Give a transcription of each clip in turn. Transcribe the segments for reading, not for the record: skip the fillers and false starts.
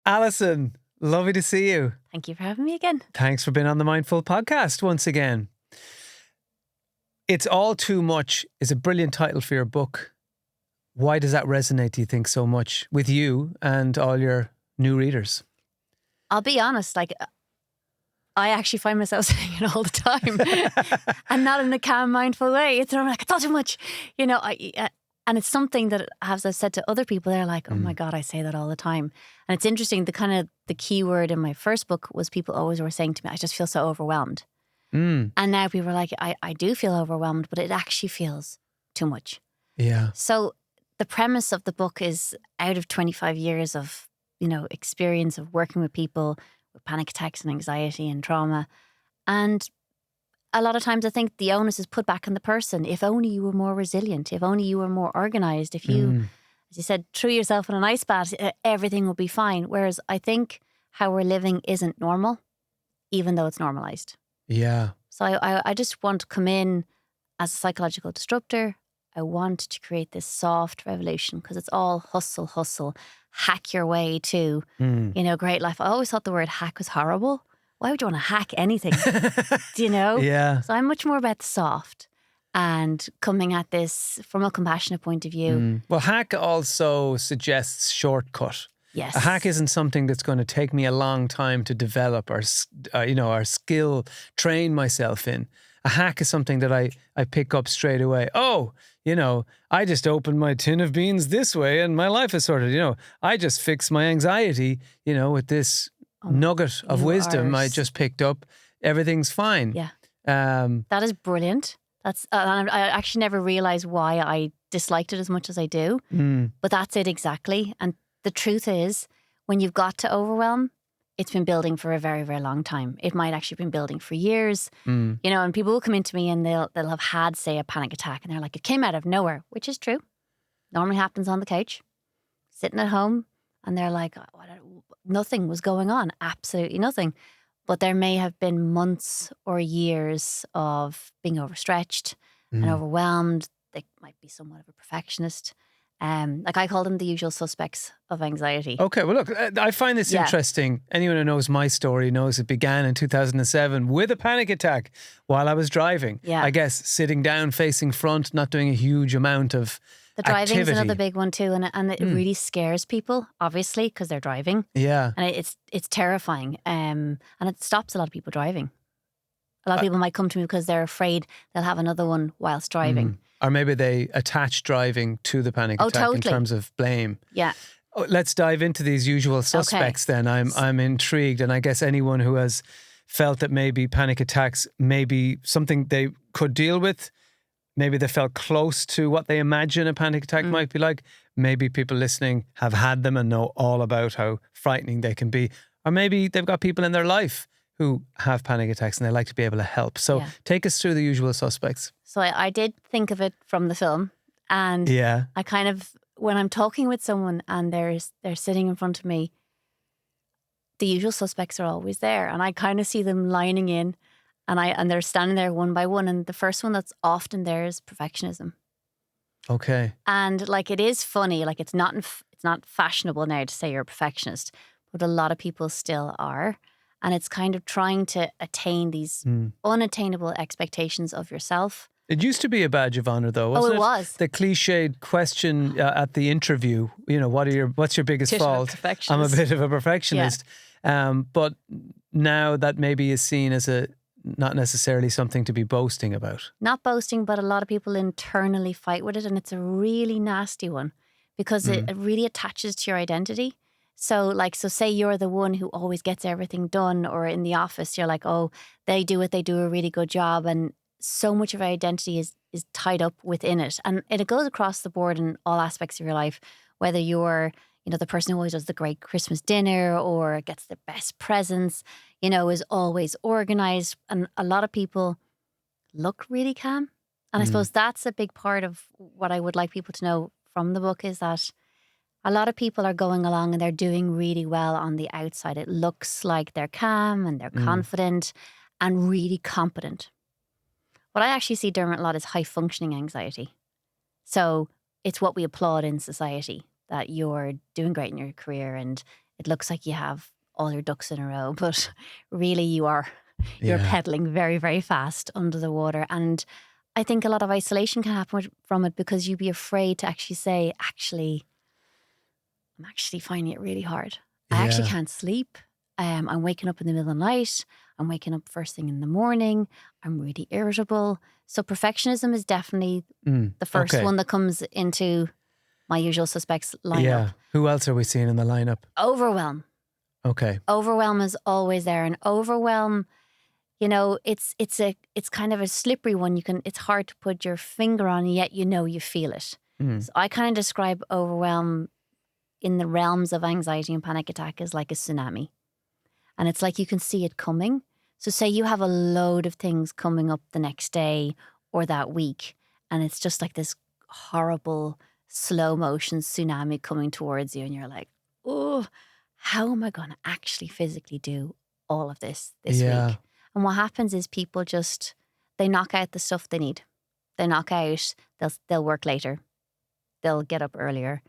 Allison, lovely to see you. Thank you for having me again. Thanks for being on the Mindful podcast once again. It's All Too Much is a brilliant title for your book. Why does that resonate, do you think, so much with you and all your new readers? I'll be honest, I actually find myself saying it all the time and not in a calm, mindful way. I'm like, it's all too much, and it's something that, as I've said to other people, they're like, oh my God, I say that all the time. And it's interesting, the key word in my first book was people always were saying to me, I just feel so overwhelmed. And now people are like, I do feel overwhelmed, but it actually feels too much. Yeah. So the premise of the book is out of 25 years of, experience of working with people with panic attacks and anxiety and trauma. And a lot of times I think the onus is put back on the person. If only you were more resilient, if only you were more organized, if you, as you said, threw yourself in an ice bath, everything will be fine. Whereas I think how we're living isn't normal, even though it's normalized. Yeah. So I just want to come in as a psychological disruptor. I want to create this soft revolution because it's all hustle, hack your way to, great life. I always thought the word hack was horrible. Why would you want to hack anything? Do you know? Yeah. So I'm much more about the soft and coming at this from a compassionate point of view. Well, hack also suggests shortcut. Yes. A hack isn't something that's going to take me a long time to develop or skill, train myself in. A hack is something that I pick up straight away. Oh, I just opened my tin of beans this way and my life is sorted. I just fixed my anxiety, with this nugget of wisdom I just picked up. Everything's fine. Yeah. That is brilliant. That's I actually never realized why I disliked it as much as I do. But that's it exactly. And the truth is, when you've got to overwhelm, it's been building for a very, very long time. It might actually have been building for years. And people will come into me and they'll have had, say, a panic attack and they're like, it came out of nowhere, which is true. Normally happens on the couch, sitting at home, and they're like, nothing was going on, absolutely nothing. But there may have been months or years of being overstretched and overwhelmed. They might be somewhat of a perfectionist. I call them the usual suspects of anxiety. Okay, well, look, I find this interesting. Anyone who knows my story knows it began in 2007 with a panic attack while I was driving. Yeah. I guess sitting down, facing front, not doing a huge amount of the driving activity. is another big one too, and it really scares people, obviously, because they're driving. Yeah, and it's terrifying, and it stops a lot of people driving. A lot of people might come to me because they're afraid they'll have another one whilst driving. Or maybe they attach driving to the panic attack totally. in terms of blame. Yeah. Let's dive into these usual suspects then. I'm intrigued, and I guess anyone who has felt that maybe panic attacks may be something they could deal with. Maybe they felt close to what they imagine a panic attack might be like. Maybe people listening have had them and know all about how frightening they can be. Or maybe they've got people in their life who have panic attacks and they like to be able to help. So take us through the usual suspects. So I did think of it from the film. And I kind of, when I'm talking with someone and they're sitting in front of me, the usual suspects are always there. And I kind of see them lining in. And they're standing there one by one. And the first one that's often there is perfectionism. Okay. And it is funny. It's not fashionable now to say you're a perfectionist, but a lot of people still are. And it's kind of trying to attain these unattainable expectations of yourself. It used to be a badge of honor, though, wasn't it? It was. The cliched question at the interview, what's your biggest fault? I'm a bit of a perfectionist. Yeah. But now that maybe is seen as not necessarily something to be boasting about. Not boasting, but a lot of people internally fight with it. And it's a really nasty one because it really attaches to your identity. So say you're the one who always gets everything done, or in the office, you're like, oh, they do a really good job. And so much of our identity is tied up within it. And it goes across the board in all aspects of your life, whether you're, the person who always does the great Christmas dinner or gets the best presents, is always organized. And a lot of people look really calm. And I suppose that's a big part of what I would like people to know from the book is that a lot of people are going along and they're doing really well on the outside. It looks like they're calm and they're confident and really competent. What I actually see, Dermot, a lot is high functioning anxiety. So it's what we applaud in society, that you're doing great in your career and it looks like you have all your ducks in a row, but really you're Yeah. pedaling very, very fast under the water. And I think a lot of isolation can happen from it because you'd be afraid to actually say, I'm actually finding it really hard. I actually Yeah. can't sleep. I'm waking up in the middle of the night. I'm waking up first thing in the morning. I'm really irritable. So perfectionism is definitely the first Okay. one that comes into my usual suspects lineup. Yeah. Who else are we seeing in the lineup? Overwhelm. Okay. Overwhelm is always there. And overwhelm, it's kind of a slippery one. It's hard to put your finger on, yet you feel it. So I kind of describe overwhelm in the realms of anxiety and panic attack as like a tsunami. And it's like you can see it coming. So say you have a load of things coming up the next day or that week, and it's just like this horrible slow motion tsunami coming towards you, and you're like, oh, how am I going to actually physically do all of this week? And what happens is people they knock out the stuff they need. They knock out, they'll work later. They'll get up earlier.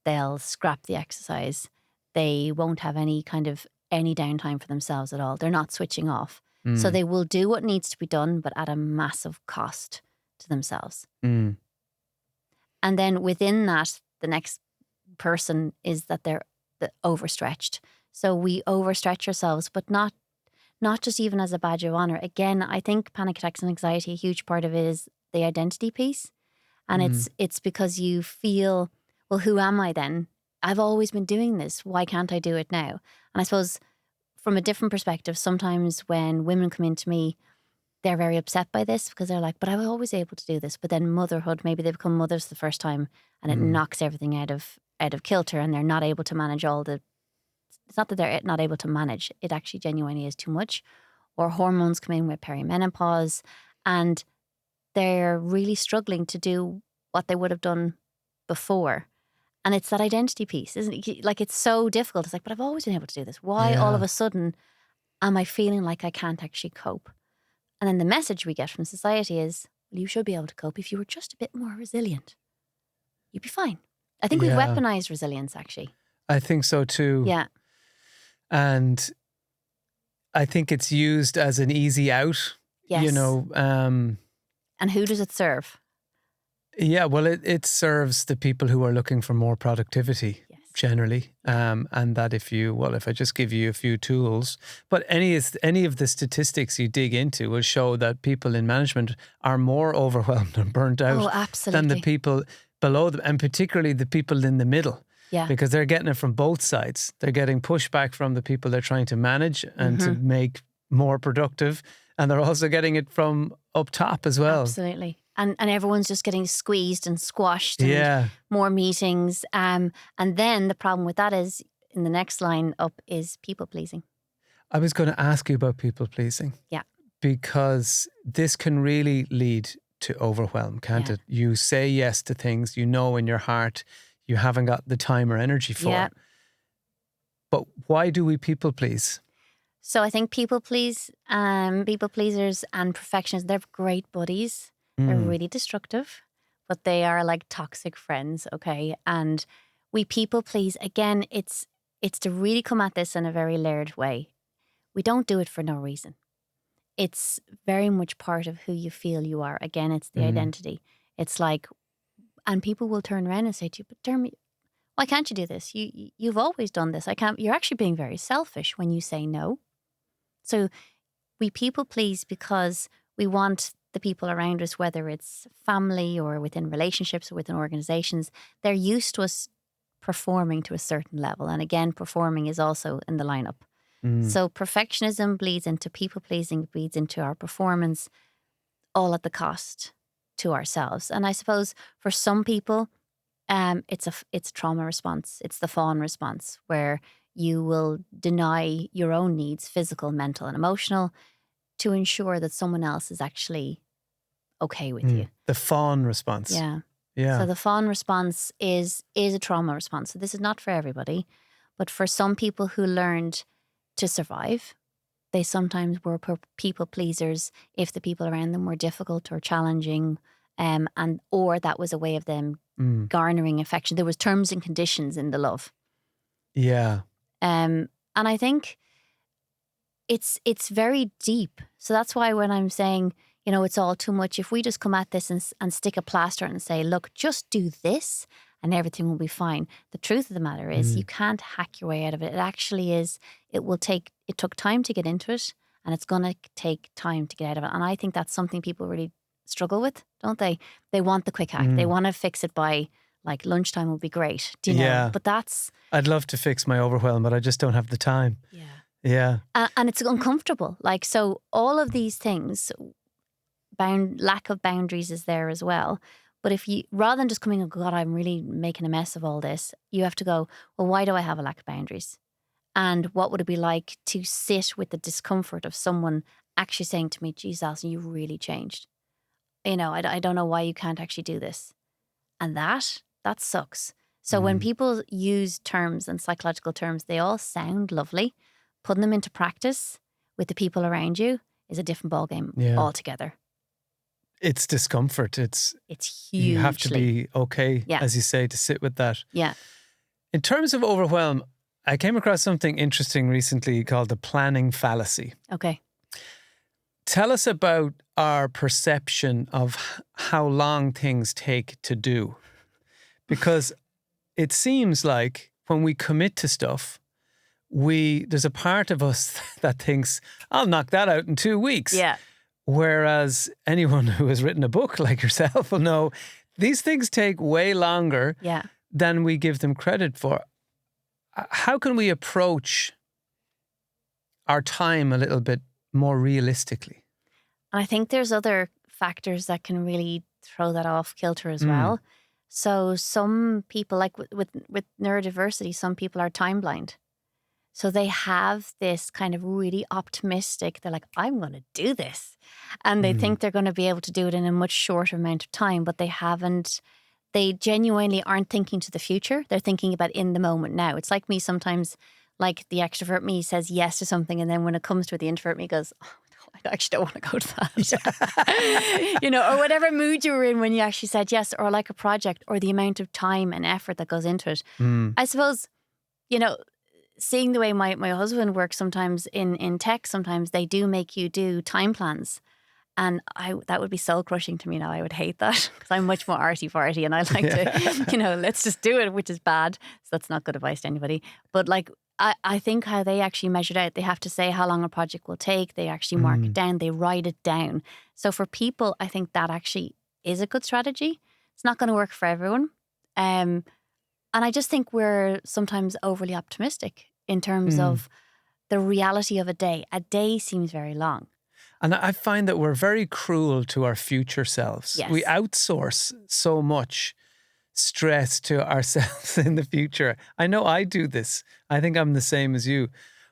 They'll scrap the exercise. They won't have any downtime for themselves at all. They're not switching off. So they will do what needs to be done, but at a massive cost to themselves. And then within that, the next person is that they're overstretched. So we overstretch ourselves, but not just even as a badge of honor. Again, I think panic attacks and anxiety, a huge part of it is the identity piece. And it's because you feel, well, who am I then? I've always been doing this. Why can't I do it now? And I suppose from a different perspective, sometimes when women come into me, they're very upset by this because they're like, but I was always able to do this. But then motherhood, maybe they become mothers the first time and it knocks everything out of kilter, and they're not able to manage it's not that they're not able to manage, it actually genuinely is too much. Or hormones come in with perimenopause and they're really struggling to do what they would have done before. And it's that identity piece, isn't it? Like, it's so difficult. It's like, but I've always been able to do this. Why all of a sudden am I feeling like I can't actually cope? And then the message we get from society is, well, you should be able to cope if you were just a bit more resilient. You'd be fine. I think we've weaponized resilience, actually. I think so too. Yeah. And I think it's used as an easy out. Yes. And who does it serve? Yeah, well, it serves the people who are looking for more productivity, generally. And that if I just give you a few tools, but any of the statistics you dig into will show that people in management are more overwhelmed and burnt out than the people below them, and particularly the people in the middle. Yeah. Because they're getting it from both sides. They're getting pushback from the people they're trying to manage and to make more productive. And they're also getting it from up top as well. Absolutely. And everyone's just getting squeezed and squashed and more meetings. And then the problem with that is, in the next line up, is people pleasing. I was going to ask you about people pleasing. Yeah. Because this can really lead to overwhelm, can't it? You say yes to things you know in your heart you haven't got the time or energy for. Yeah. But why do we people please? So I think people pleasers and perfectionists, they're great buddies. They're really destructive, but they are like toxic friends, okay? And we people please, again, it's to really come at this in a very layered way. We don't do it for no reason. It's very much part of who you feel you are. Again, it's the identity. It's like, and people will turn around and say to you, but Dermot, why can't you do this? You've always done this. I can't. You're actually being very selfish when you say no. So we people please because we want the people around us, whether it's family or within relationships or within organizations, they're used to us performing to a certain level. And again, performing is also in the lineup. So perfectionism bleeds into people pleasing, bleeds into our performance, all at the cost to ourselves. And I suppose for some people, it's a trauma response. It's the fawn response, where you will deny your own needs, physical, mental, and emotional, to ensure that someone else is actually okay with you. The fawn response. Yeah. Yeah. So the fawn response is a trauma response. So this is not for everybody, but for some people who learned to survive, they sometimes were people pleasers if the people around them were difficult or challenging, or that was a way of them garnering affection. There was terms and conditions in the love. Yeah. And I think it's very deep. So that's why when I'm saying, you know, it's all too much, if we just come at this and stick a plaster and say, look, just do this and everything will be fine. The truth of the matter is you can't hack your way out of it. It actually is, it took time to get into it, and it's going to take time to get out of it. And I think that's something people really struggle with, don't they? They want the quick hack. They want to fix it by, like, lunchtime would be great. Do you know? Yeah. But that's... I'd love to fix my overwhelm, but I just don't have the time. Yeah. Yeah. And it's uncomfortable. Like, so all of these things, lack of boundaries is there as well. But if you, rather than just coming, oh God, I'm really making a mess of all this, you have to go, well, why do I have a lack of boundaries? And what would it be like to sit with the discomfort of someone actually saying to me, geez, Alison, you really changed. You know, I don't know why you can't actually do this. And that sucks. So when people use terms and psychological terms, they all sound lovely. Putting them into practice with the people around you is a different ballgame altogether. It's discomfort. It's hugely. You have to be okay, as you say, to sit with that. Yeah. In terms of overwhelm, I came across something interesting recently called the planning fallacy. Okay. Tell us about our perception of how long things take to do. Because it seems like when we commit to stuff, there's a part of us that thinks, I'll knock that out in 2 weeks. Yeah. Whereas anyone who has written a book like yourself will know these things take way longer than we give them credit for. How can we approach our time a little bit more realistically? I think there's other factors that can really throw that off kilter as well. So some people, like with neurodiversity, some people are time blind. So they have this kind of really optimistic, they're like, I'm going to do this. And they think they're going to be able to do it in a much shorter amount of time, but they genuinely aren't thinking to the future. They're thinking about in the moment now. It's like me sometimes, like the extrovert me says yes to something, and then when it comes to it, the introvert me goes, oh, I actually don't want to go to that. You know, or whatever mood you were in when you actually said yes, or like a project, or the amount of time and effort that goes into it. I suppose, you know, seeing the way my husband works sometimes in tech, sometimes they do make you do time plans. And that would be soul crushing to me now. I would hate that because I'm much more arty-farty and I like to, you know, let's just do it, which is bad. So that's not good advice to anybody. But like, I think how they actually measured out, they have to say how long a project will take. They actually mark it down. They write it down. So for people, I think that actually is a good strategy. It's not going to work for everyone. And I just think we're sometimes overly optimistic in terms of the reality of a day. A day seems very long. And I find that we're very cruel to our future selves. Yes. We outsource so much stress to ourselves in the future. I know I do this. I think I'm the same as you,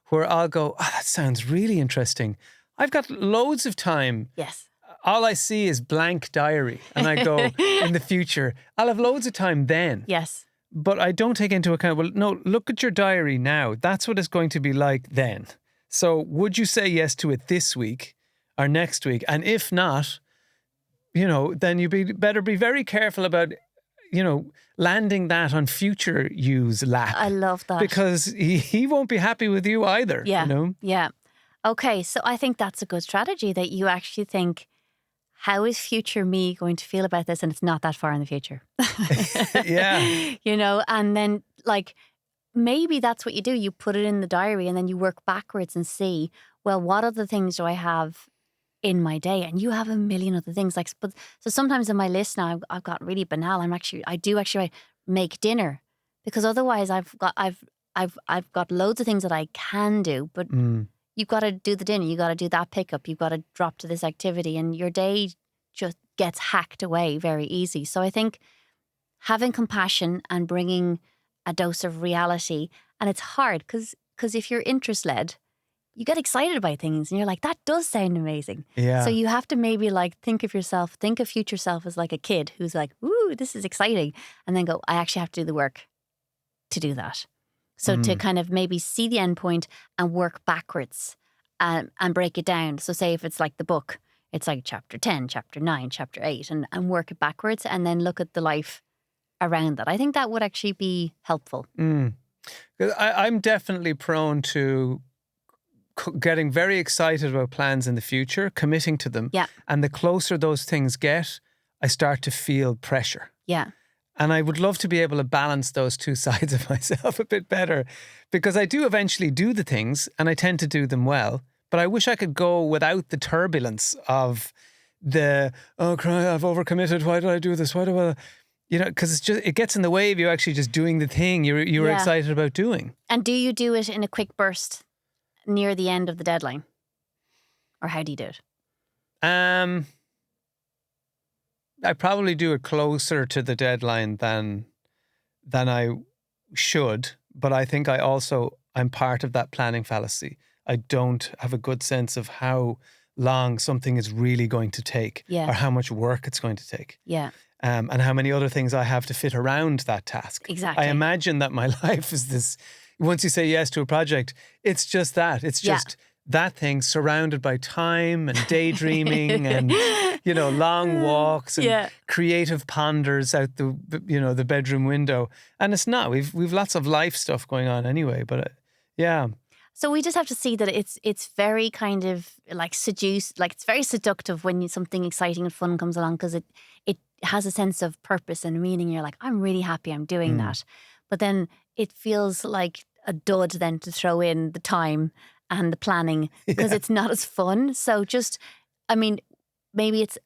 where I'll go, oh, that sounds really interesting. I've got loads of time. Yes. All I see is blank diary. And I go, in the future, I'll have loads of time then. Yes. But I don't take into account, well, no, look at your diary now. That's what it's going to be like then. So would you say yes to it this week or next week? And if not, you know, then you better be very careful about, you know, landing that on future you's lap. I love that. Because he won't be happy with you either. Yeah. You know? Yeah. Okay. So I think that's a good strategy, that you actually think, how is future me going to feel about this? And it's not that far in the future. Yeah. You know, and then like, maybe that's what you do. You put it in the diary and then you work backwards and see, well, what other things do I have in my day? And you have a million other things. Like, but so sometimes in my list now, I've got really banal. I do actually make dinner, because otherwise I've got loads of things that I can do, but you've got to do the dinner. You got to do that pickup. You've got to drop to this activity, and your day just gets hacked away very easy. So I think having compassion and bringing a dose of reality, and it's hard because if you're interest led, you get excited about things and you're like, that does sound amazing. Yeah. So you have to maybe like think of future self as like a kid who's like, ooh, this is exciting. And then go, I actually have to do the work to do that. So to kind of maybe see the end point and work backwards and break it down. So say if it's like the book, it's like chapter 10, chapter 9, chapter 8, and work it backwards and then look at the life around that. I think that would actually be helpful. I'm definitely prone to getting very excited about plans in the future, committing to them. Yeah. And the closer those things get, I start to feel pressure. Yeah. And I would love to be able to balance those two sides of myself a bit better, because I do eventually do the things and I tend to do them well. But I wish I could go without the turbulence of oh, I've overcommitted. Why did I do this? Why do I, because it gets in the way of you actually just doing the thing you were excited about doing. And do you do it in a quick burst near the end of the deadline? Or how do you do it? I probably do it closer to the deadline than I should, but I think I'm part of that planning fallacy. I don't have a good sense of how long something is really going to take, or how much work it's going to take. Yeah. And how many other things I have to fit around that task. Exactly. I imagine that my life is this, once you say yes to a project, it's just that. It's just that thing surrounded by time and daydreaming and, long walks and creative ponders out the bedroom window. And it's not. We've lots of life stuff going on anyway, but yeah. So we just have to see that it's very kind of like it's very seductive when something exciting and fun comes along, because it has a sense of purpose and meaning. You're like, I'm really happy I'm doing that. But then it feels like a dud then to throw in the time and the planning, because it's not as fun. So maybe it's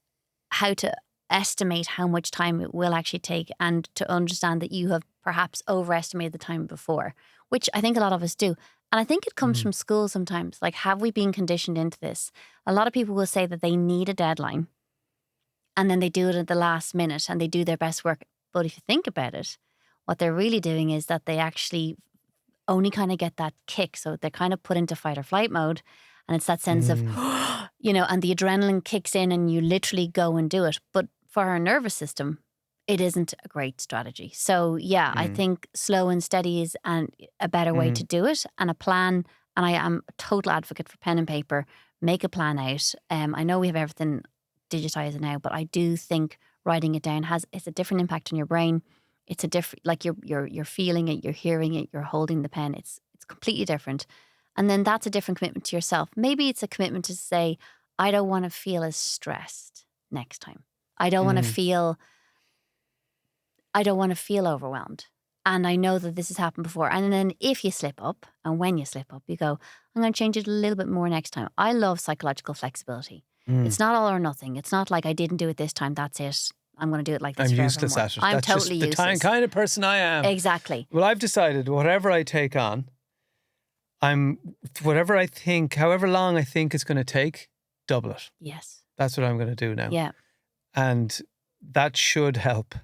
how to estimate how much time it will actually take, and to understand that you have perhaps overestimated the time before, which I think a lot of us do. And I think it comes from school sometimes. Like, have we been conditioned into this? A lot of people will say that they need a deadline and then they do it at the last minute and they do their best work. But if you think about it, what they're really doing is that they actually only kind of get that kick. So they're kind of put into fight or flight mode. And it's that sense of, and the adrenaline kicks in and you literally go and do it. But for our nervous system, it isn't a great strategy. So I think slow and steady is a better way to do it, and a plan. And I am a total advocate for pen and paper. Make a plan out. I know we have everything digitized now, but I do think writing it down it's a different impact on your brain. It's a different, like you're feeling it, you're hearing it, you're holding the pen. It's completely different. And then that's a different commitment to yourself. Maybe it's a commitment to say, I don't want to feel as stressed next time. I don't want to feel overwhelmed. And I know that this has happened before. And then if you slip up, and when you slip up, you go, I'm going to change it a little bit more next time. I love psychological flexibility. It's not all or nothing. It's not like I didn't do it this time, that's it. I'm going to do it like this. I'm useless at it. I'm That's totally just the useless. kind of person I am. Exactly. Well, I've decided whatever I take on, however long I think it's going to take, double it. Yes. That's what I'm going to do now. Yeah. And that should help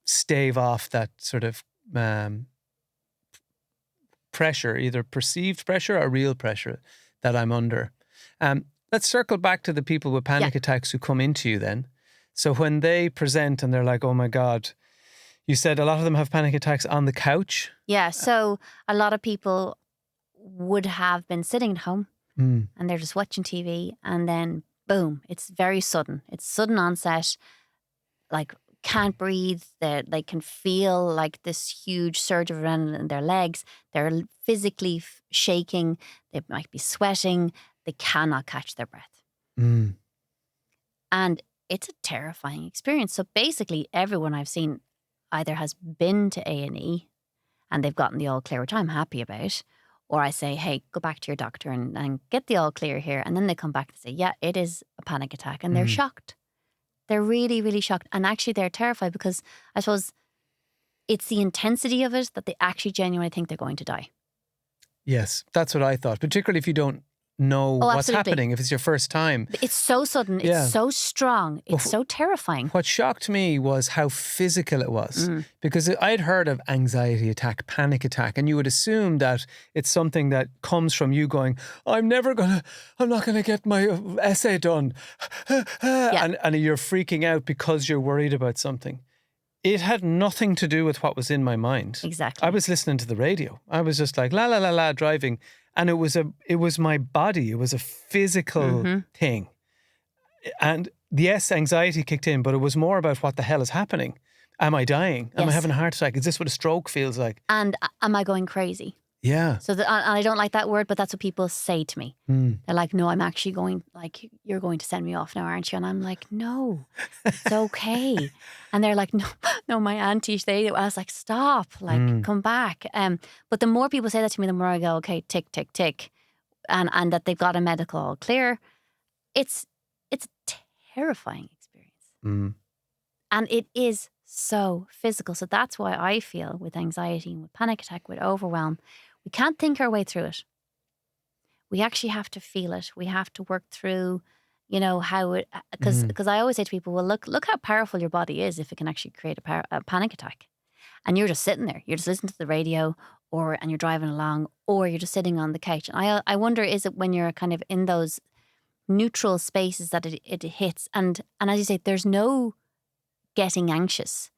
stave off that sort of pressure, either perceived pressure or real pressure that I'm under. Let's circle back to the people with panic attacks who come into you then. So when they present and they're like, oh my God, you said a lot of them have panic attacks on the couch? Yeah, so a lot of people would have been sitting at home and they're just watching TV, and then boom, it's very sudden. It's sudden onset, like can't breathe. They can feel like this huge surge of adrenaline in their legs. They're physically shaking. They might be sweating. They cannot catch their breath. And it's a terrifying experience. So basically everyone I've seen either has been to A&E and they've gotten the all clear, which I'm happy about, or I say, hey, go back to your doctor and get the all clear here. And then they come back and say, yeah, it is a panic attack. And they're shocked. They're really, really shocked. And actually they're terrified, because I suppose it's the intensity of it that they actually genuinely think they're going to die. Yes, that's what I thought, particularly if you don't know what's happening, if it's your first time. It's so sudden, it's so strong, it's so terrifying. What shocked me was how physical it was, because I'd heard of anxiety attack, panic attack, and you would assume that it's something that comes from you going, I'm not going to get my essay done. And you're freaking out because you're worried about something. It had nothing to do with what was in my mind. Exactly. I was listening to the radio. I was just like, la, la, la, la, driving. And it was my body. It was a physical thing. And yes, anxiety kicked in, but it was more about what the hell is happening. Am I dying? Am I Yes. having a heart attack? Is this what a stroke feels like? And am I going crazy? Yeah. So and I don't like that word, but that's what people say to me. They're like, no, I'm actually going, like, you're going to send me off now, aren't you? And I'm like, no, it's okay. And they're like, no, my auntie, I was like, stop, like, come back. But the more people say that to me, the more I go, okay, tick, tick, tick. And that they've got a medical all clear. It's a terrifying experience. And it is so physical. So that's why I feel with anxiety and with panic attack, with overwhelm, we can't think our way through it. We actually have to feel it. We have to work through, how it, because I always say to people, well, look how powerful your body is if it can actually create a panic attack. And you're just sitting there, you're just listening to the radio and you're driving along, or you're just sitting on the couch. And I wonder, is it when you're kind of in those neutral spaces that it hits? And as you say, there's no getting anxious.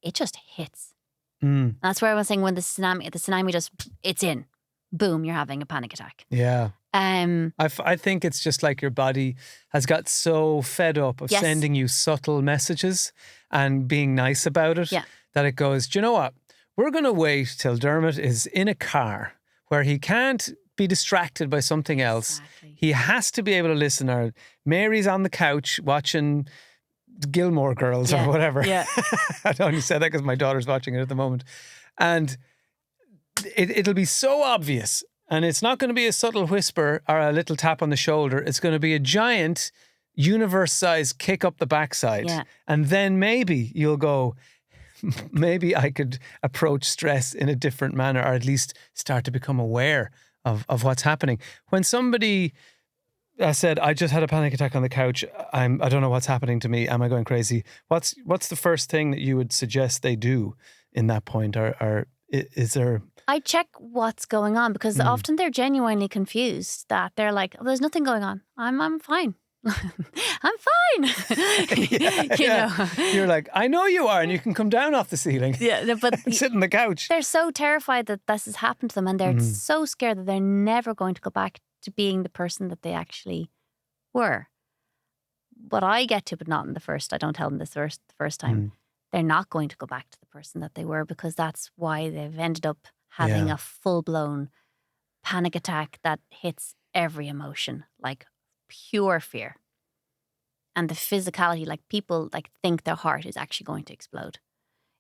It just hits. That's where I was saying when the tsunami just, it's in. Boom, you're having a panic attack. Yeah. I think it's just like your body has got so fed up of sending you subtle messages and being nice about it that it goes, do you know what? We're going to wait till Dermot is in a car where he can't be distracted by something else. Exactly. He has to be able to listen. Or Mary's on the couch watching Gilmore Girls or whatever. Yeah. I only said that because my daughter's watching it at the moment. And it'll be so obvious. And it's not going to be a subtle whisper or a little tap on the shoulder. It's going to be a giant universe-sized kick up the backside. Yeah. And then maybe you'll go, maybe I could approach stress in a different manner, or at least start to become aware of what's happening. When somebody said, I just had a panic attack on the couch, I don't know what's happening to me, am I going crazy? What's the first thing that you would suggest they do in that point? Or is there... I check what's going on, because often they're genuinely confused, that they're like, oh, there's nothing going on. I'm fine. I'm fine. you know. You're like, I know you are, and you can come down off the ceiling. Yeah, but sit on the couch. They're so terrified that this has happened to them, and they're so scared that they're never going to go back to being the person that they actually were. What I get to, but not in the first, I don't tell them this the first time. They're not going to go back to the person that they were, because that's why they've ended up having a full-blown panic attack that hits every emotion, like pure fear. And the physicality, like people like think their heart is actually going to explode.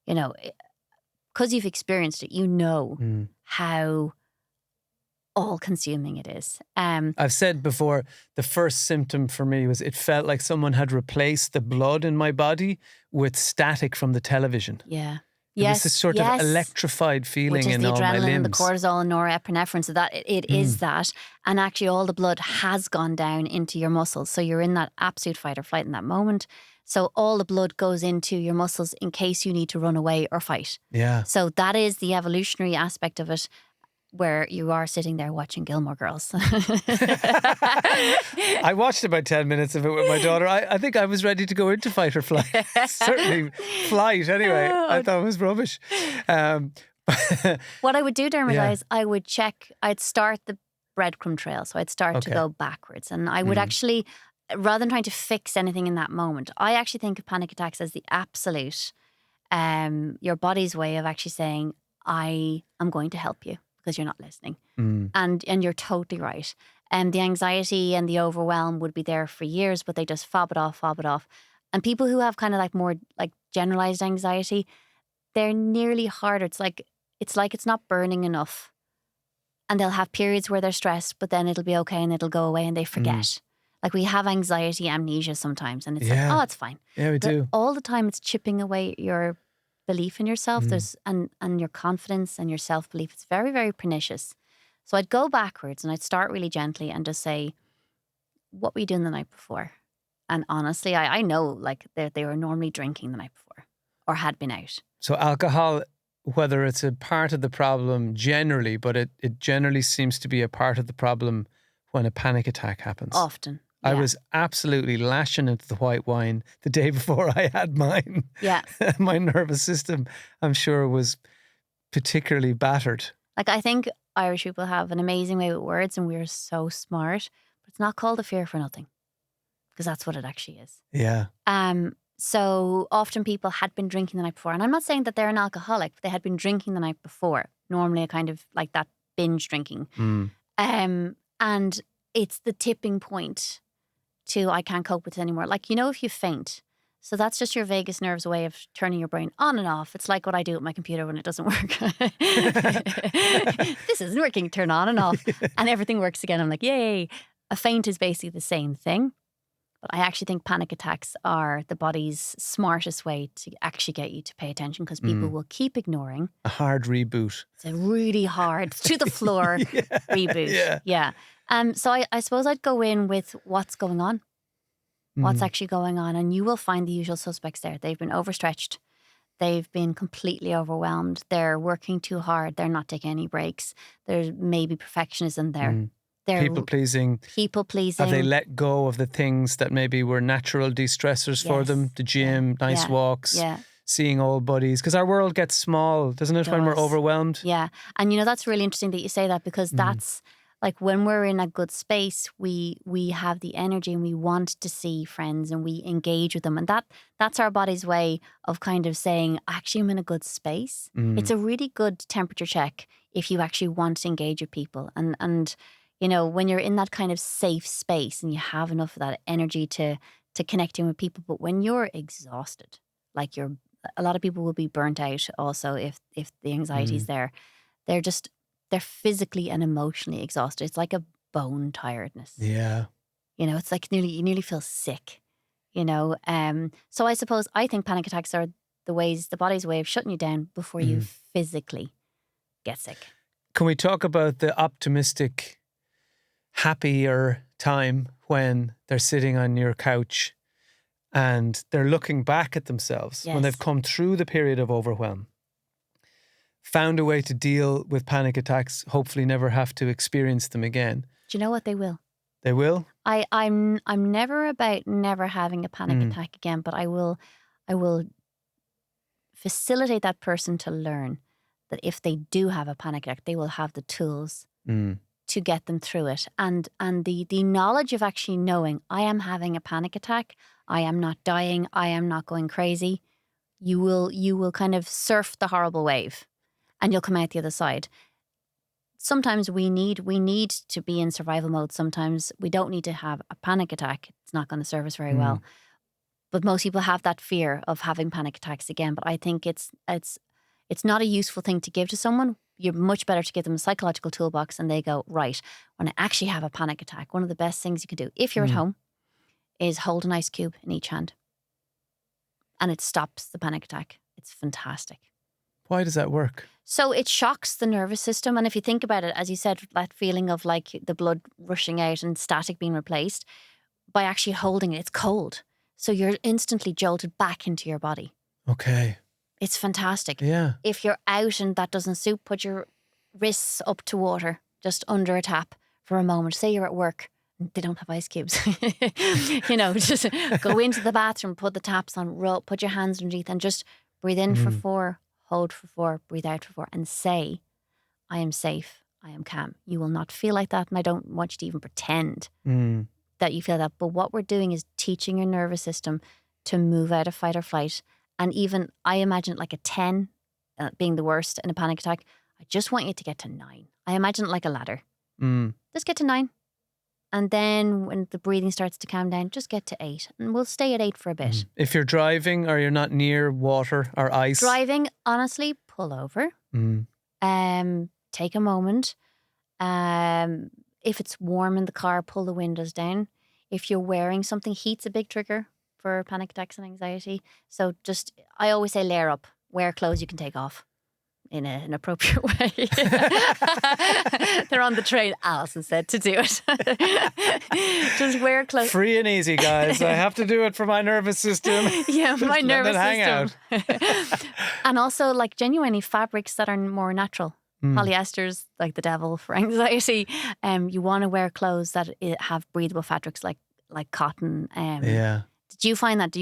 You know, because you've experienced it, you know how all-consuming it is. I've said before, the first symptom for me was it felt like someone had replaced the blood in my body with static from the television. Yeah. It was this sort of electrified feeling in all my limbs. Which is the adrenaline, the cortisol, and norepinephrine. So that it is that. And actually all the blood has gone down into your muscles. So you're in that absolute fight or flight in that moment. So all the blood goes into your muscles in case you need to run away or fight. Yeah. So that is the evolutionary aspect of it, where you are sitting there watching Gilmore Girls. I watched about 10 minutes of it with my daughter. I think I was ready to go into fight or flight. Certainly flight anyway. I thought it was rubbish. What I would do, Dermot, is I would check, I'd start the breadcrumb trail. So I'd start to go backwards. And I would actually, rather than trying to fix anything in that moment, I actually think of panic attacks as the absolute, your body's way of actually saying, I am going to help you, because you're not listening. And you're totally right. And the anxiety and the overwhelm would be there for years, but they just fob it off. And people who have kind of like more like generalized anxiety, they're nearly harder. It's like it's not burning enough. And they'll have periods where they're stressed, but then it'll be okay and it'll go away and they forget. Like we have anxiety amnesia sometimes, and it's like, oh, it's fine. Yeah, we do. All the time it's chipping away at your belief in yourself. And your confidence and your self-belief. It's very, very pernicious. So I'd go backwards and I'd start really gently and just say, what were you doing the night before? And honestly, I know like they were normally drinking the night before or had been out. So alcohol, whether it's a part of the problem generally, but it generally seems to be a part of the problem when a panic attack happens. Often. I was absolutely lashing into the white wine the day before I had mine. Yeah. My nervous system, I'm sure, was particularly battered. Like, I think Irish people have an amazing way with words, and we're so smart, but it's not called a fear for nothing, because that's what it actually is. Yeah. So often people had been drinking the night before. And I'm not saying that they're an alcoholic, but they had been drinking the night before. Normally a kind of like that binge drinking. And it's the tipping point to I can't cope with it anymore. Like, if you faint. So that's just your vagus nerve's way of turning your brain on and off. It's like what I do with my computer when it doesn't work. This isn't working, turn on and off. And everything works again. I'm like, yay. A faint is basically the same thing. But I actually think panic attacks are the body's smartest way to actually get you to pay attention because people will keep ignoring. A hard reboot. It's a really hard, to the floor reboot. Yeah. So I suppose I'd go in with what's going on. What's actually going on. And you will find the usual suspects there. They've been overstretched. They've been completely overwhelmed. They're working too hard. They're not taking any breaks. There's maybe perfectionism there. They're people pleasing. Have they let go of the things that maybe were natural de-stressors for them? The gym, nice walks, seeing old buddies. Because our world gets small, doesn't it, when we're overwhelmed? Yeah. And that's really interesting that you say that because that's like when we're in a good space, we have the energy and we want to see friends and we engage with them. And that's our body's way of kind of saying, actually, I'm in a good space. It's a really good temperature check if you actually want to engage with people. And when you're in that kind of safe space and you have enough of that energy to connecting with people. But when you're exhausted, like a lot of people will be burnt out also if the anxiety is there. They're physically and emotionally exhausted. It's like a bone tiredness. Yeah. It's like you nearly feel sick, So I think panic attacks are the body's way of shutting you down before you physically get sick. Can we talk about the optimistic, happier time when they're sitting on your couch and they're looking back at themselves when they've come through the period of overwhelm? Found a way to deal with panic attacks, hopefully never have to experience them again. Do you know what they will? They will? I'm never about never having a panic attack again, but I will facilitate that person to learn that if they do have a panic attack, they will have the tools to get them through it. And the knowledge of actually knowing I am having a panic attack, I am not dying, I am not going crazy, you will kind of surf the horrible wave. And you'll come out the other side. Sometimes we need to be in survival mode. Sometimes we don't need to have a panic attack. It's not going to serve us very well. But most people have that fear of having panic attacks again. But I think it's not a useful thing to give to someone. You're much better to give them a psychological toolbox and they go, right, when I actually have a panic attack, one of the best things you can do, if you're at home, is hold an ice cube in each hand. And it stops the panic attack. It's fantastic. Why does that work? So it shocks the nervous system. And if you think about it, as you said, that feeling of like the blood rushing out and static being replaced, by actually holding it, it's cold. So you're instantly jolted back into your body. Okay. It's fantastic. Yeah. If you're out and that doesn't suit, put your wrists up to water, just under a tap for a moment. Say you're at work. They don't have ice cubes. Just go into the bathroom, put the taps on, put your hands underneath and just breathe in for 4. Hold for 4, breathe out for 4, and say, I am safe, I am calm. You will not feel like that, and I don't want you to even pretend that you feel that. But what we're doing is teaching your nervous system to move out of fight or flight. And even, I imagine it like a 10 being the worst in a panic attack. I just want you to get to 9. I imagine it like a ladder. Just get to 9. And then when the breathing starts to calm down, just get to 8. And we'll stay at 8 for a bit. If you're driving or you're not near water or ice. Driving, honestly, pull over. Take a moment. If it's warm in the car, pull the windows down. If you're wearing something, heat's a big trigger for panic attacks and anxiety. So I always say layer up. Wear clothes you can take off. In an appropriate way. They're on the train, Allison said to do it. Just wear clothes. Free and easy, guys. I have to do it for my nervous system. Yeah, my nervous system. Hang out. And also like genuinely fabrics that are more natural. Polyester's like the devil for anxiety. You want to wear clothes that have breathable fabrics like cotton. Yeah. Did you find that? Did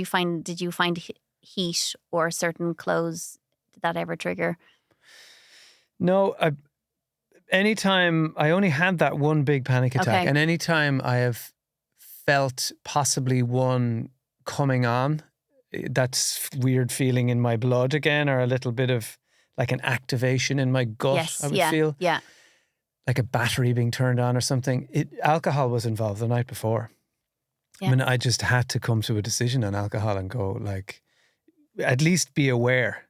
you find heat or certain clothes, did that ever trigger? No, anytime I only had that one big panic attack, and anytime I have felt possibly one coming on, that weird feeling in my blood again, or a little bit of like an activation in my gut. Yes, I would feel yeah. like a battery being turned on or something. Alcohol was involved the night before. Yeah. I mean, I just had to come to a decision on alcohol and go, like, at least be aware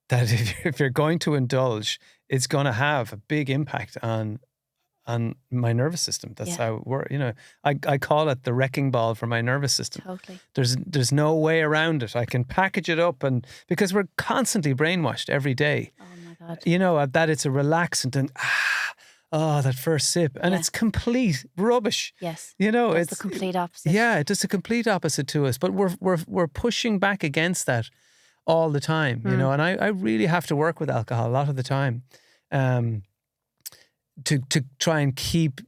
that if you're going to indulge, it's going to have a big impact on my nervous system. That's how it works. You know, I call it the wrecking ball for my nervous system. Totally. There's no way around it. I can package it up, and because we're constantly brainwashed every day. Oh my God. You know, that it's a relaxant and that first sip, and it's complete rubbish. Yes. You know, it's the complete opposite. Yeah, it does the complete opposite to us. But we're pushing back against that all the time. You know, and I really have to work with alcohol a lot of the time. To try and keep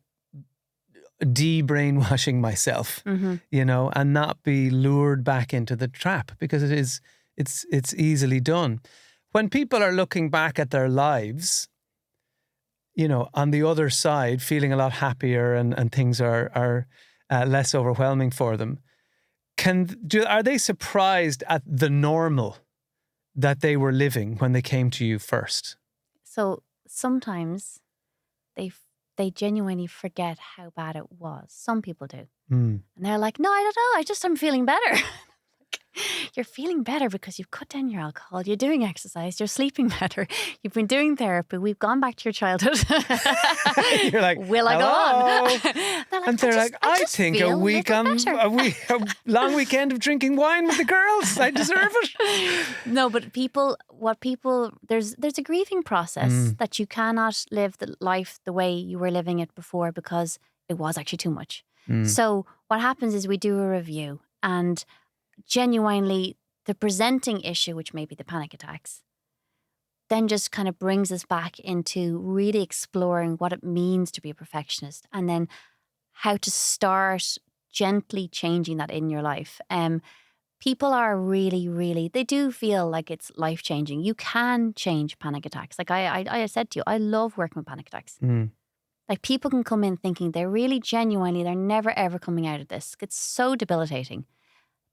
de-brainwashing myself, you know, and not be lured back into the trap, because it's easily done. When people are looking back at their lives, you know, on the other side, feeling a lot happier and things are less overwhelming for them, are they surprised at the normal that they were living when they came to you first? So sometimes they genuinely forget how bad it was. Some people do. And they're like, no, I don't know. I'm feeling better. You're feeling better because you've cut down your alcohol, you're doing exercise, you're sleeping better, you've been doing therapy, we've gone back to your childhood. You're like, will I go on? And they're like, I think a long weekend of drinking wine with the girls, I deserve it. No, but there's a grieving process that you cannot live the life the way you were living it before, because it was actually too much. So what happens is we do a review, and genuinely the presenting issue, which may be the panic attacks, then just kind of brings us back into really exploring what it means to be a perfectionist, and then how to start gently changing that in your life. People are really, they do feel like it's life-changing. You can change panic attacks. Like I said to you, I love working with panic attacks. Like, people can come in thinking they're really genuinely, they're never ever coming out of this. It's so debilitating.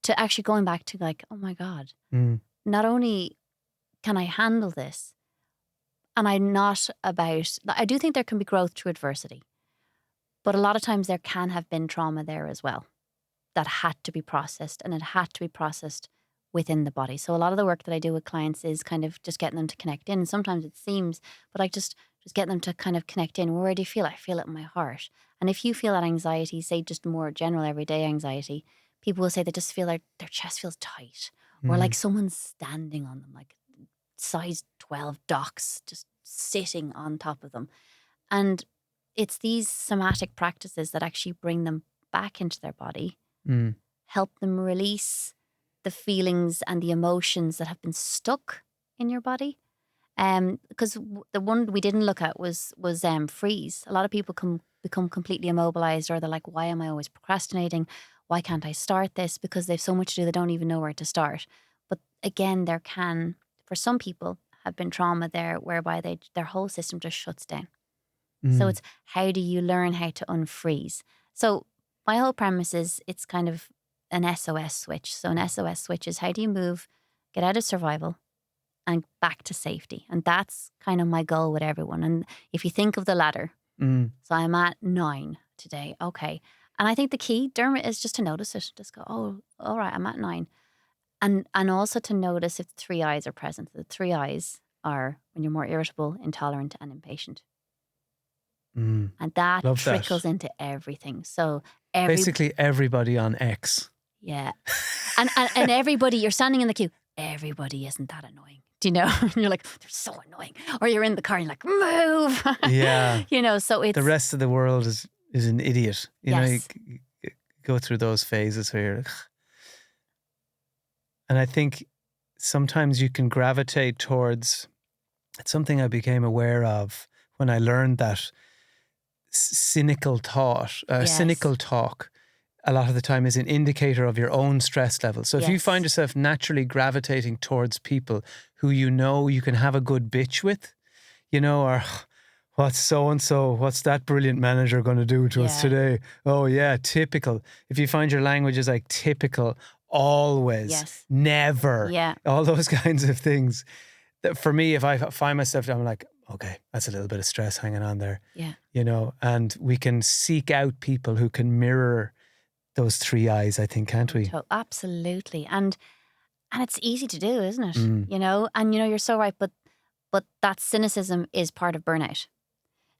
To actually going back to like, oh my God, not only can I handle this, and I do think there can be growth through adversity, but a lot of times there can have been trauma there as well that had to be processed, and it had to be processed within the body. So a lot of the work that I do with clients is kind of just getting them to connect in. And sometimes it seems, but like just getting them to kind of connect in. Where do you feel? I feel it in my heart. And if you feel that anxiety, say just more general everyday anxiety, people will say they just feel like their chest feels tight, or like someone's standing on them, like size 12 docks just sitting on top of them. And it's these somatic practices that actually bring them back into their body, help them release the feelings and the emotions that have been stuck in your body. Because the one we didn't look at was freeze. A lot of people become completely immobilized, or they're like, why am I always procrastinating? Why can't I start this? Because they've so much to do, they don't even know where to start. But again, there can, for some people, have been trauma there whereby their whole system just shuts down. So it's, how do you learn how to unfreeze? So my whole premise is it's kind of an SOS switch. So an SOS switch is, how do you move, get out of survival and back to safety? And that's kind of my goal with everyone. And if you think of the ladder, so I'm at 9 today. Okay. And I think the key, Dermot, is just to notice it. Just go, oh, all right, I'm at 9. And also to notice if the 3 I's are present. The 3 I's are when you're more irritable, intolerant, and impatient. And that trickles into everything. So basically everybody on X. Yeah. And everybody, you're standing in the queue, everybody isn't that annoying. Do you know? You're like, they're so annoying. Or you're in the car and you're like, move. Yeah. You know, so it's... The rest of the world is an idiot. You know, you go through those phases where you're like... And I think sometimes you can gravitate towards... It's something I became aware of when I learned that cynical talk, a lot of the time is an indicator of your own stress level. So if you find yourself naturally gravitating towards people who you know you can have a good bitch with, you know, or what's so-and-so, what's that brilliant manager going to do to us today? Oh yeah, typical. If you find your language is like typical, always, Yes. never, Yeah. all those kinds of things. That for me, if I find myself, I'm like, okay, that's a little bit of stress hanging on there. Yeah. You know, and we can seek out people who can mirror those three eyes, I think, can't we? Absolutely. And it's easy to do, isn't it? Mm. You know, and you're so right, but that cynicism is part of burnout.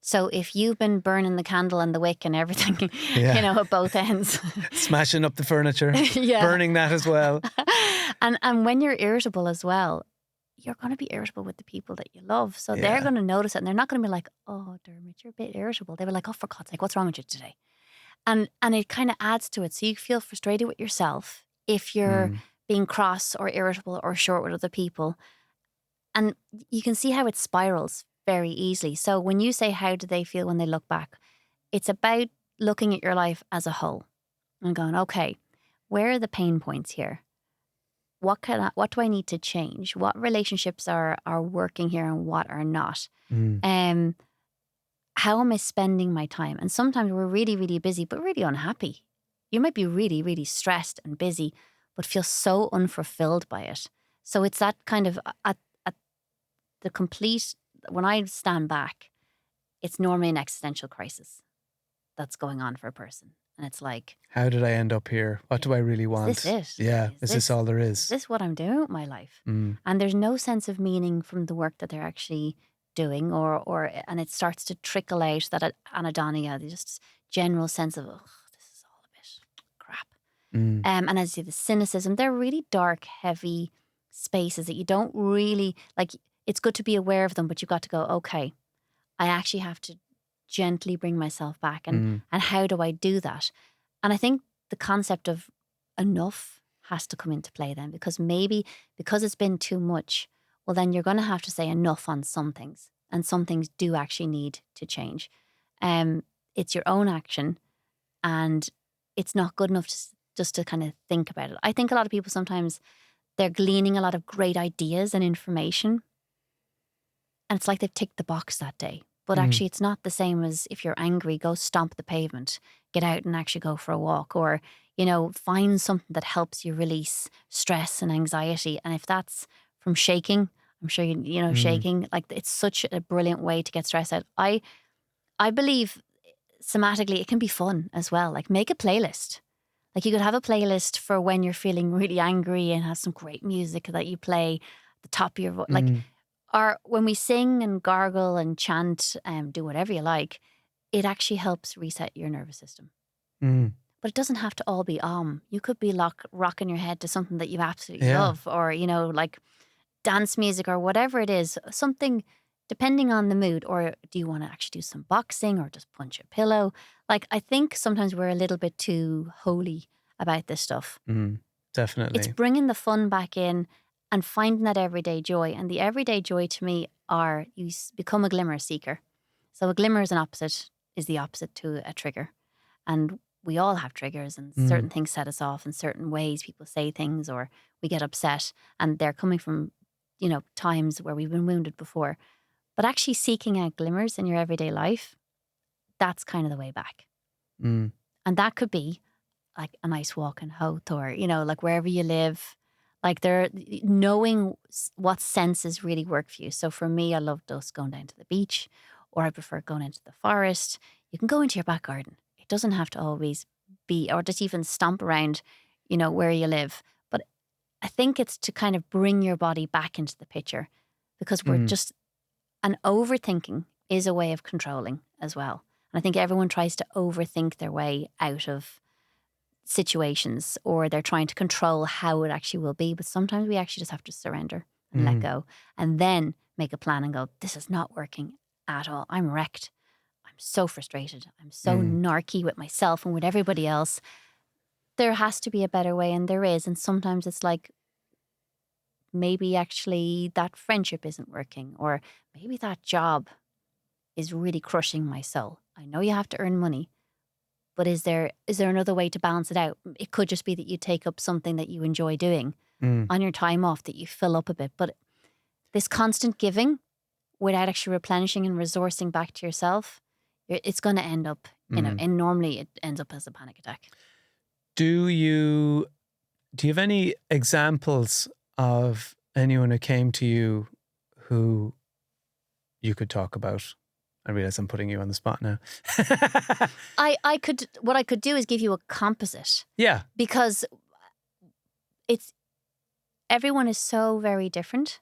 So if you've been burning the candle and the wick and everything, Yeah. at both ends. Smashing up the furniture, Yeah. burning that as well. and when you're irritable as well, you're going to be irritable with the people that you love. So they're Yeah. going to notice it, and they're not going to be like, oh, Dermot, you're a bit irritable. They were like, oh, for God's sake, what's wrong with you today? And it kind of adds to it. So you feel frustrated with yourself if you're being cross or irritable or short with other people. And you can see how it spirals very easily. So when you say, how do they feel when they look back? It's about looking at your life as a whole and going, okay, where are the pain points here? What do I need to change? What relationships are working here and what are not? How am I spending my time? And sometimes we're really, really busy, but really unhappy. You might be really, really stressed and busy, but feel so unfulfilled by it. So it's that kind of at the complete, when I stand back, it's normally an existential crisis that's going on for a person. And it's like, how did I end up here? What do I really want? Is this it? Yeah. Is this all there is? Is this what I'm doing with my life? And there's no sense of meaning from the work that they're actually doing, and it starts to trickle out that anhedonia, just general sense of, this is all a bit crap. And as you say, the cynicism, they're really dark, heavy spaces that you don't really, like, it's good to be aware of them, but you've got to go, okay, I actually have to gently bring myself back. And how do I do that? And I think the concept of enough has to come into play then, because it's been too much, well, then you're going to have to say enough on some things, and some things do actually need to change. It's your own action, and it's not good enough just to kind of think about it. I think a lot of people sometimes, they're gleaning a lot of great ideas and information, and it's like they've ticked the box that day. But actually, it's not the same as if you're angry, go stomp the pavement, get out and actually go for a walk, or, find something that helps you release stress and anxiety. And if that's from shaking, I'm sure shaking, like, it's such a brilliant way to get stress out. I believe somatically it can be fun as well. Like, make a playlist. Like, you could have a playlist for when you're feeling really angry and have some great music that you play at the top of your voice. Like, or when we sing and gargle and chant and do whatever you like, it actually helps reset your nervous system. But it doesn't have to all be You could be rocking your head to something that you absolutely love, or, like dance music or whatever it is, something depending on the mood. Or do you want to actually do some boxing or just punch a pillow? Like, I think sometimes we're a little bit too holy about this stuff. Definitely. It's bringing the fun back in and finding that everyday joy. And the everyday joy to me are, you become a glimmer seeker. So a glimmer is the opposite to a trigger. And we all have triggers, and certain things set us off in certain ways. People say things, or we get upset, and they're coming from, times where we've been wounded before. But actually seeking out glimmers in your everyday life, that's kind of the way back. And that could be like a nice walk in Howth, or, like wherever you live, like knowing what senses really work for you. So for me, I love just going down to the beach, or I prefer going into the forest. You can go into your back garden. It doesn't have to always be, or just even stomp around, where you live. But I think it's to kind of bring your body back into the picture, because we're and overthinking is a way of controlling as well. And I think everyone tries to overthink their way out of situations, or they're trying to control how it actually will be. But sometimes we actually just have to surrender and let go, and then make a plan and go, this is not working at all. I'm wrecked. I'm so frustrated. I'm so narky with myself and with everybody else. There has to be a better way, and there is. And sometimes it's like, maybe actually that friendship isn't working, or maybe that job is really crushing my soul. I know you have to earn money, but is there another way to balance it out? It could just be that you take up something that you enjoy doing on your time off, that you fill up a bit. But this constant giving without actually replenishing and resourcing back to yourself, it's going to end up, and normally it ends up as a panic attack. Do you Do you have any examples of anyone who came to you who you could talk about? I realize I'm putting you on the spot now. What I could do is give you a composite. Yeah. Because everyone is so very different.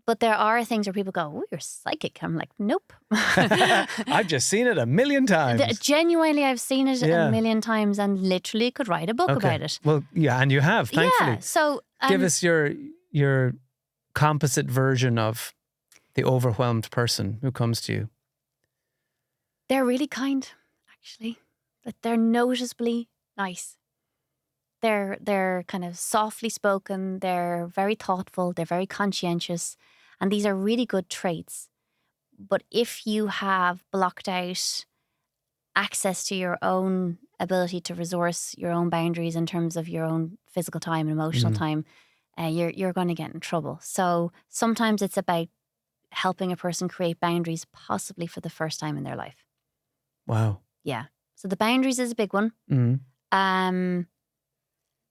But there are things where people go, "Oh, you're psychic." I'm like, nope. I've just seen it a million times. Genuinely, I've seen it a million times and literally could write a book about it. Well, yeah, and you have, thankfully. Yeah, so... give us your composite version of the overwhelmed person who comes to you. They're really kind, actually. But they're noticeably nice. They're kind of softly spoken. They're very thoughtful. They're very conscientious. And these are really good traits. But if you have blocked out access to your own ability to resource your own boundaries in terms of your own physical time and emotional time, you're going to get in trouble. So sometimes it's about helping a person create boundaries, possibly for the first time in their life. Wow. Yeah. So the boundaries is a big one.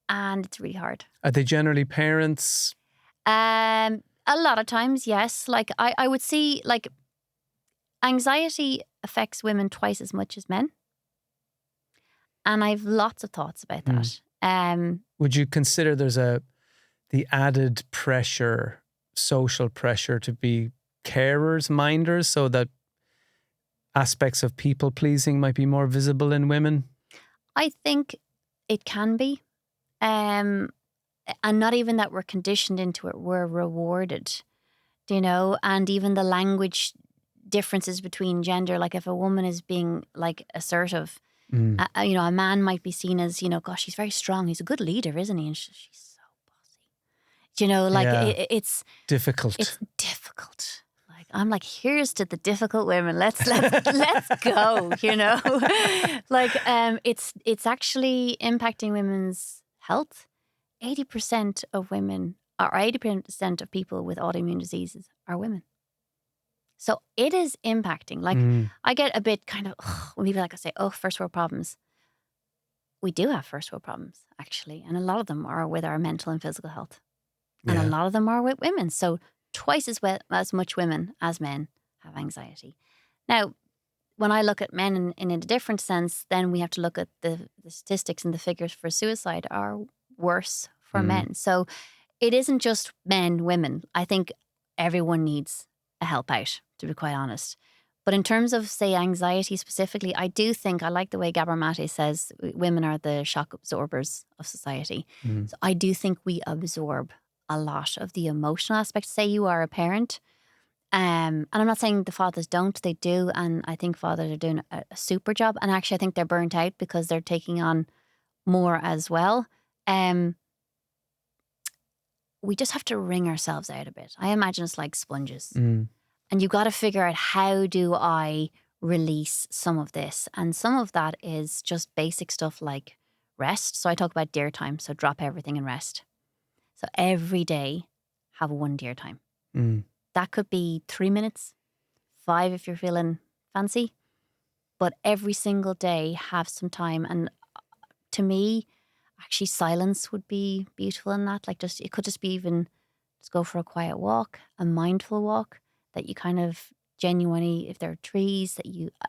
And it's really hard. Are they generally parents? A lot of times, yes. Like I would see, like, anxiety affects women twice as much as men. And I've lots of thoughts about that. Would you consider there's the added pressure, social pressure to be carers, minders, so that aspects of people pleasing might be more visible in women? I think it can be. And not even that we're conditioned into it, we're rewarded, and even the language differences between gender. Like if a woman is being like assertive, a man might be seen as, gosh, he's very strong. He's a good leader, isn't he? And she's so bossy. It's difficult. It's difficult. Like I'm like, here's to the difficult women. Let's go. It's actually impacting women's health. 80% of women, or 80% of people with autoimmune diseases are women. So it is impacting. Like I get a bit kind of, when people say, oh, first world problems. We do have first world problems, actually. And a lot of them are with our mental and physical health. And a lot of them are with women. So twice as much women as men have anxiety. Now, when I look at men in a different sense, then we have to look at the statistics and the figures for suicide are worse for men. So it isn't just men, women. I think everyone needs a help out, to be quite honest. But in terms of, say, anxiety specifically, I do think, I like the way Gabor Mate says, women are the shock absorbers of society. So I do think we absorb a lot of the emotional aspects. Say you are a parent, and I'm not saying the fathers don't, they do. And I think fathers are doing a super job. And actually, I think they're burnt out because they're taking on more as well. We just have to wring ourselves out a bit. I imagine it's like sponges. And you've got to figure out, how do I release some of this? And some of that is just basic stuff like rest. So I talk about dear time. So drop everything and rest. So every day, have one dear time. That could be 3 minutes, 5 if you're feeling fancy. But every single day, have some time. And to me, actually, silence would be beautiful in that. Like it could just be even just go for a quiet walk, a mindful walk that you kind of genuinely, if there are trees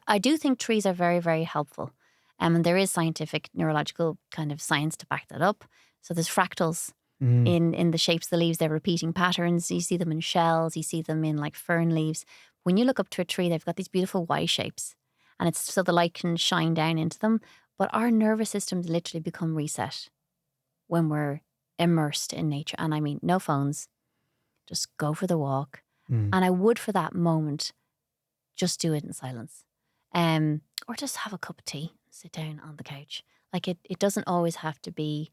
I do think trees are very, very helpful. And there is scientific, neurological kind of science to back that up. So there's fractals in the shapes of the leaves. They're repeating patterns. You see them in shells. You see them in like fern leaves. When you look up to a tree, they've got these beautiful Y shapes. And it's so the light can shine down into them. But our nervous systems literally become reset when we're immersed in nature. And I mean, no phones, just go for the walk. And I would, for that moment, just do it in silence. Or just have a cup of tea, sit down on the couch. Like it doesn't always have to be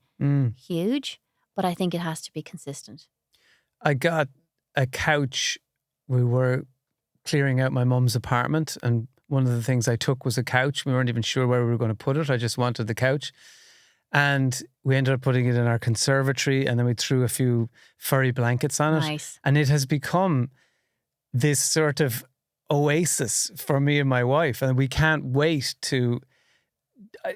huge, but I think it has to be consistent. I got a couch. We were clearing out my mum's apartment, and one of the things I took was a couch. We weren't even sure where we were going to put it. I just wanted the couch. And we ended up putting it in our conservatory, and then we threw a few furry blankets on it. Nice. And it has become this sort of oasis for me and my wife. And we can't wait to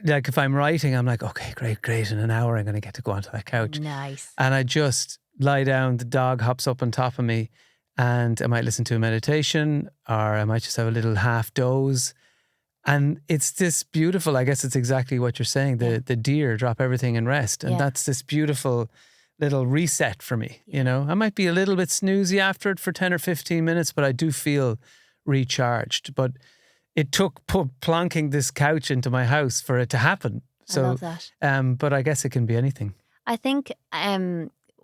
like if I'm writing, I'm like, okay, great. In an hour, I'm going to get to go onto that couch. Nice. And I just lie down, the dog hops up on top of me, and I might listen to a meditation, or I might just have a little half doze. And it's this beautiful, I guess it's exactly what you're saying, the deer drop everything and rest. And that's this beautiful little reset for me. You know, I might be a little bit snoozy after it for 10 or 15 minutes, but I do feel recharged. But it took plonking this couch into my house for it to happen. So, I love that. But I guess it can be anything. I think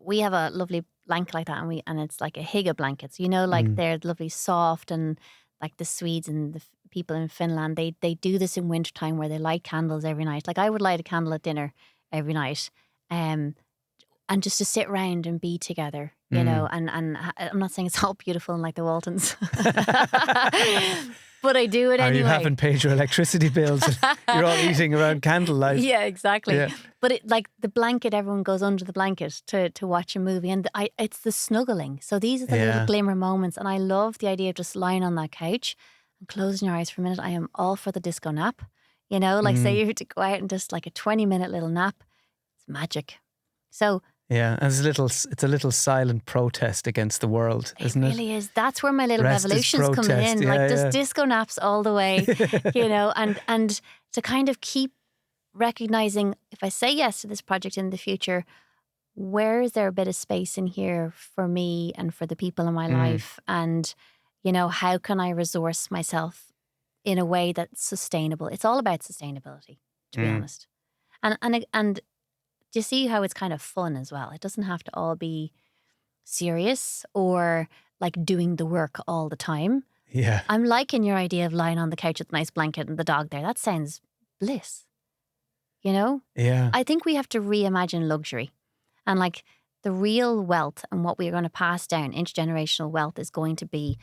we have a lovely blanket like that, and it's like a Higa blanket. So, you know, like they're lovely soft, and like the Swedes and the people in Finland, they do this in wintertime where they light candles every night. Like I would light a candle at dinner every night, and just to sit around and be together, you know. And I'm not saying it's all beautiful and like the Waltons, but I do it anyway. You haven't paid your electricity bills. You're all eating around candlelight. Yeah, exactly. Yeah. But it, like the blanket, everyone goes under the blanket to watch a movie, and it's the snuggling. So these are the little glimmer moments, and I love the idea of just lying on that couch and closing your eyes for a minute. I am all for the disco nap. You know, like say you have to go out and just like a 20-minute little nap. It's magic. So yeah, and it's a little silent protest against the world, isn't it? It really is. That's where my little Rest revolution's coming in. Yeah, like just disco naps all the way, you know, and to kind of keep recognizing, if I say yes to this project in the future, where is there a bit of space in here for me and for the people in my life? And, you know, how can I resource myself in a way that's sustainable? It's all about sustainability, to be honest. And do you see how it's kind of fun as well? It doesn't have to all be serious or like doing the work all the time. Yeah. I'm liking your idea of lying on the couch with a nice blanket and the dog there. That sounds bliss. You know? Yeah. I think we have to reimagine luxury. And like the real wealth and what we're going to pass down, intergenerational wealth, is going to be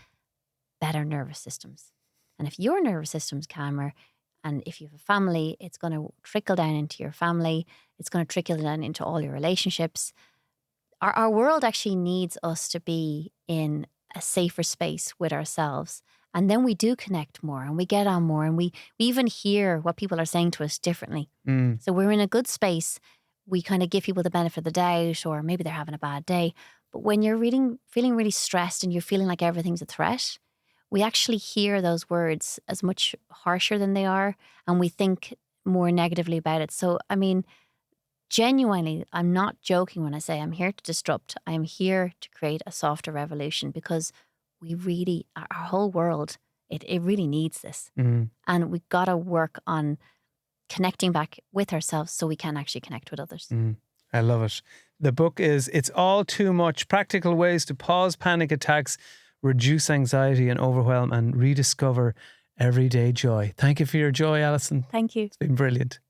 better nervous systems. And if your nervous system's calmer, and if you have a family, it's going to trickle down into your family. It's going to trickle down into all your relationships. Our world actually needs us to be in a safer space with ourselves. And then we do connect more and we get on more, and we even hear what people are saying to us differently. So we're in a good space. We kind of give people the benefit of the doubt, or maybe they're having a bad day. But when you're feeling really stressed and you're feeling like everything's a threat, we actually hear those words as much harsher than they are, and we think more negatively about it. So, I mean, genuinely, I'm not joking when I say I'm here to disrupt. I am here to create a softer revolution, because we really, our whole world, it really needs this. And we've got to work on connecting back with ourselves so we can actually connect with others. I love it. The book is It's All Too Much: Practical Ways to Pause Panic Attacks, Reduce Anxiety and Overwhelm, and Rediscover Everyday Joy. Thank you for your joy, Alison. Thank you. It's been brilliant.